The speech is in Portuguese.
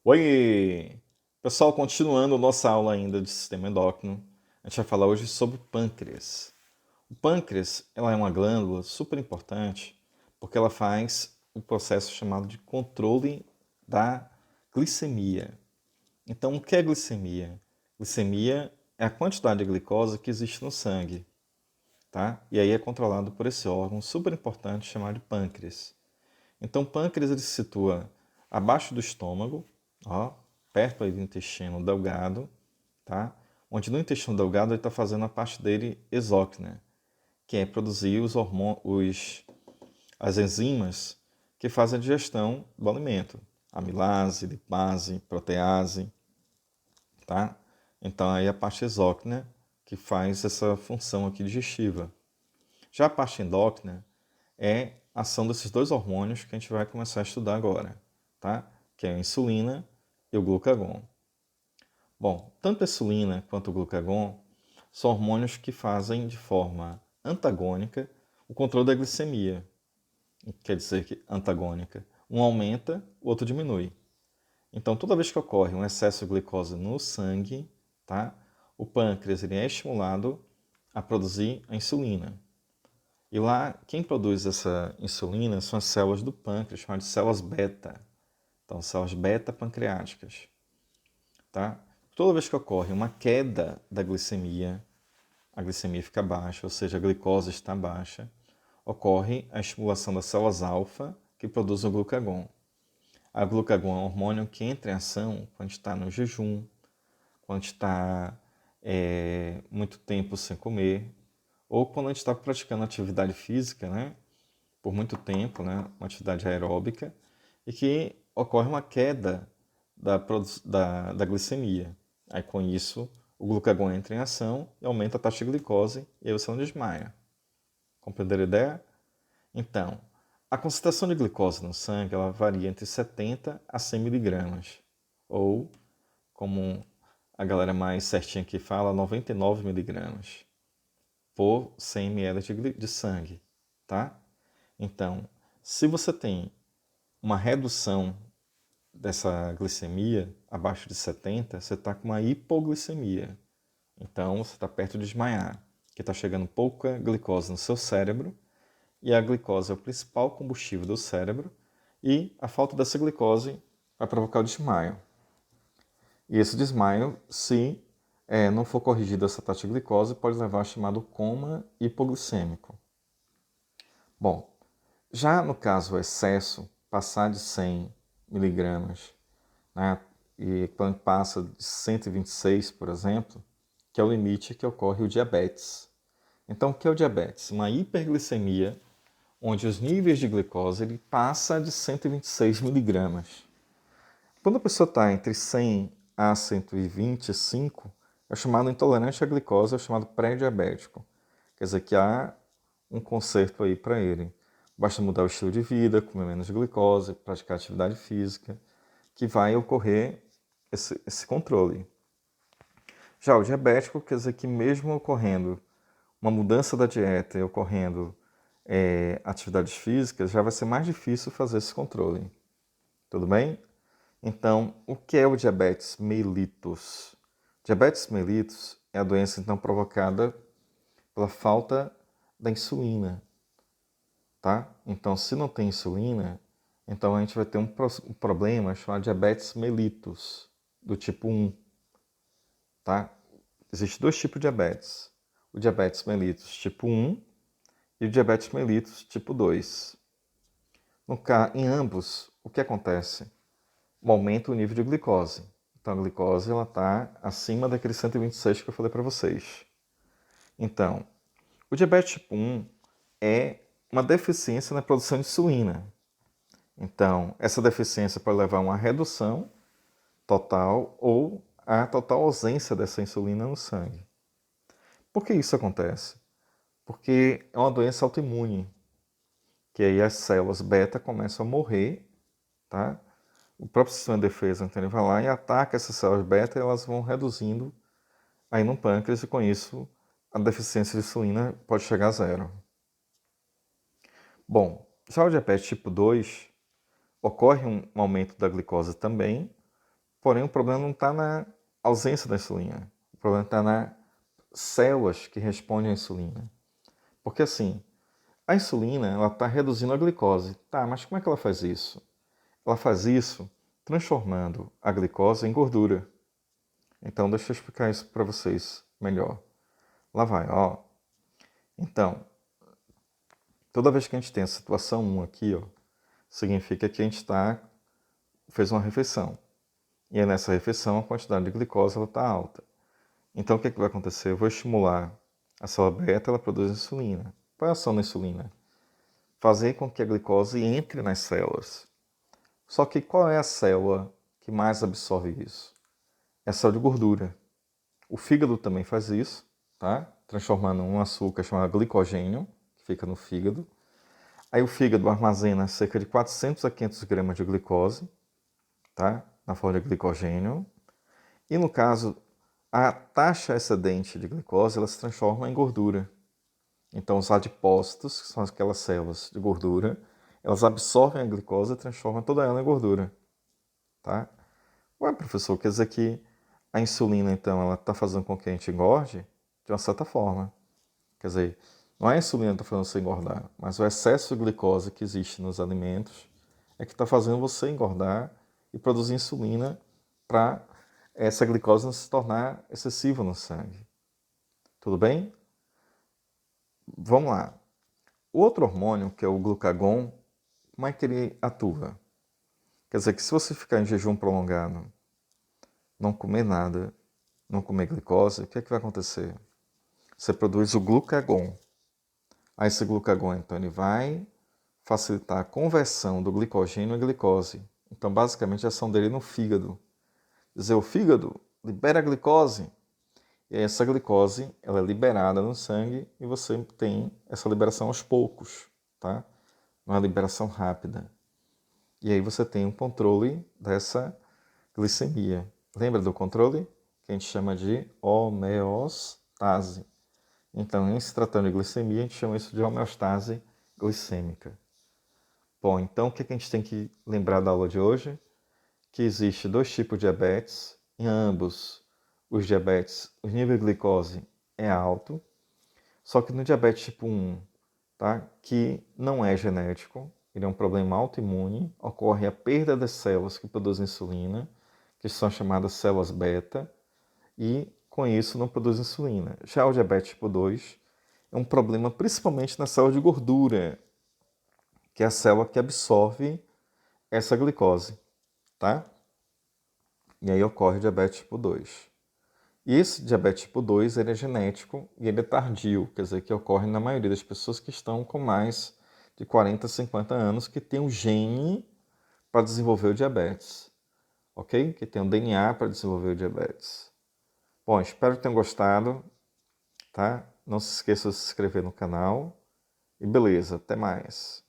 Oi! Pessoal, continuando nossa aula ainda de sistema endócrino, a gente vai falar hoje sobre o pâncreas. O pâncreas, ela é uma glândula super importante porque ela faz um processo chamado de controle da glicemia. Então, o que é glicemia? Glicemia é a quantidade de glicose que existe no sangue, tá? E aí é controlado por esse órgão super importante chamado de pâncreas. Então, o pâncreas ele se situa abaixo do estômago, ó, perto aí do intestino delgado, tá? Onde no intestino delgado ele está fazendo a parte dele exócrina, que é produzir os hormônios, as enzimas que fazem a digestão do alimento, amilase, lipase, protease, tá? Então aí a parte exócrina que faz essa função aqui digestiva. Já a parte endócrina é a ação desses dois hormônios que a gente vai começar a estudar agora, tá? Que é a insulina e o glucagon. Bom, tanto a insulina quanto o glucagon são hormônios que fazem de forma antagônica o controle da glicemia. Quer dizer que antagônica. Um aumenta, o outro diminui. Então, toda vez que ocorre um excesso de glicose no sangue, tá? O pâncreas ele é estimulado a produzir a insulina. E lá, quem produz essa insulina são as células do pâncreas, chamadas de células beta. Então, células beta-pancreáticas. Tá? Toda vez que ocorre uma queda da glicemia, a glicemia fica baixa, ou seja, a glicose está baixa, ocorre a estimulação das células alfa, que produzem o glucagon. A glucagon é um hormônio que entra em ação quando está no jejum, quando está muito tempo sem comer, ou quando a gente está praticando atividade física, né, por muito tempo, né, uma atividade aeróbica, e que ocorre uma queda da glicemia. Aí com isso, o glucagon entra em ação e aumenta a taxa de glicose e aí você não desmaia. Compreenderam a ideia? Então, a concentração de glicose no sangue ela varia entre 70 a 100 miligramas, ou, como a galera mais certinha aqui fala, 99 miligramas por 100 ml de sangue, tá? Então, se você tem uma redução dessa glicemia abaixo de 70, você está com uma hipoglicemia. Então, você está perto de desmaiar, que está chegando pouca glicose no seu cérebro, e a glicose é o principal combustível do cérebro, e a falta dessa glicose vai provocar o desmaio. E esse desmaio, se não for corrigida essa taxa de glicose, pode levar ao chamado coma hipoglicêmico. Bom, já no caso o excesso, passar de 100 miligramas, né, e quando passa de 126, por exemplo, que é o limite que ocorre o diabetes. Então, o que é o diabetes? Uma hiperglicemia, onde os níveis de glicose ele passa de 126 miligramas. Quando a pessoa está entre 100 a 125, é chamado intolerante à glicose, é chamado pré-diabético. Quer dizer que há um conserto aí para ele. Basta mudar o estilo de vida, comer menos glicose, praticar atividade física, que vai ocorrer esse controle. Já o diabético quer dizer que mesmo ocorrendo uma mudança da dieta e ocorrendo atividades físicas, já vai ser mais difícil fazer esse controle. Tudo bem? Então, o que é o diabetes mellitus? Diabetes mellitus é a doença então provocada pela falta da insulina, tá? Então, se não tem insulina, então a gente vai ter um problema chamado diabetes mellitus, do tipo 1, tá? Existem dois tipos de diabetes. O diabetes mellitus tipo 1 e o diabetes mellitus tipo 2. Em ambos, o que acontece? Aumenta o nível de glicose. Então, a glicose está acima daquele 126 que eu falei para vocês. Então, o diabetes tipo 1 é uma deficiência na produção de insulina. Então, essa deficiência pode levar a uma redução total ou a total ausência dessa insulina no sangue. Por que isso acontece? Porque é uma doença autoimune, que aí as células beta começam a morrer, tá? O próprio sistema de defesa então, ele vai lá e ataca essas células beta e elas vão reduzindo aí no pâncreas e com isso a deficiência de insulina pode chegar a zero. Bom, já o diabetes tipo 2 ocorre um aumento da glicose também, Porém, o problema não está na ausência da insulina. O problema está nas células que respondem à insulina. Porque assim, a insulina ela está reduzindo a glicose. Tá, mas como é que ela faz isso? Ela faz isso transformando a glicose em gordura. Então, deixa eu explicar isso para vocês melhor. Lá vai, ó. Então, toda vez que a gente tem a situação 1 aqui, ó, significa que a gente fez uma refeição. E aí nessa refeição a quantidade de glicose está alta. Então o que vai acontecer? Eu vou estimular a célula beta, ela produz insulina. Qual é a ação da insulina? Fazer com que a glicose entre nas células. Só que qual é a célula que mais absorve isso? É a célula de gordura. O fígado também faz isso, tá? Transformando um açúcar chamado glicogênio, que fica no fígado. Aí o fígado armazena cerca de 400 a 500 gramas de glicose, tá? Na forma de glicogênio. E no caso, a taxa excedente de glicose ela se transforma em gordura. Então os adipócitos, que são aquelas células de gordura, elas absorvem a glicose e transformam toda ela em gordura. Tá? Ué, professor, quer dizer que a insulina, então, ela está fazendo com que a gente engorde? De uma certa forma. Quer dizer, não é a insulina que está fazendo você engordar, mas o excesso de glicose que existe nos alimentos é que está fazendo você engordar e produzir insulina para essa glicose não se tornar excessiva no sangue. Tudo bem? Vamos lá. O outro hormônio, que é o glucagon, como é que ele atua? Quer dizer que se você ficar em jejum prolongado, não comer nada, não comer glicose, o que é que vai acontecer? Você produz o glucagon. Aí esse glucagon, então, ele vai facilitar a conversão do glicogênio em glicose. Então, basicamente, a ação dele é no fígado. Quer dizer, o fígado libera a glicose. E essa glicose ela é liberada no sangue e você tem essa liberação aos poucos, tá? Não é uma liberação rápida. E aí você tem um controle dessa glicemia. Lembra do controle? Que a gente chama de homeostase. Então, em se tratando de glicemia, a gente chama isso de homeostase glicêmica. Bom, então o que a gente tem que lembrar da aula de hoje? Que existe 2 tipos de diabetes. Em ambos os diabetes, o nível de glicose é alto. Só que no diabetes tipo 1, tá? Que não é genético, ele é um problema autoimune, ocorre a perda das células que produzem insulina, que são chamadas células beta, e com isso não produz insulina. Já o diabetes tipo 2 é um problema principalmente na célula de gordura, que é a célula que absorve essa glicose, tá? E aí ocorre o diabetes tipo 2. E esse diabetes tipo 2 ele é genético e ele é tardio, quer dizer, que ocorre na maioria das pessoas que estão com mais de 40, 50 anos, que tem um gene para desenvolver o diabetes, ok? Que tem um DNA para desenvolver o diabetes. Bom, espero que tenham gostado, tá? Não se esqueça de se inscrever no canal e beleza, até mais.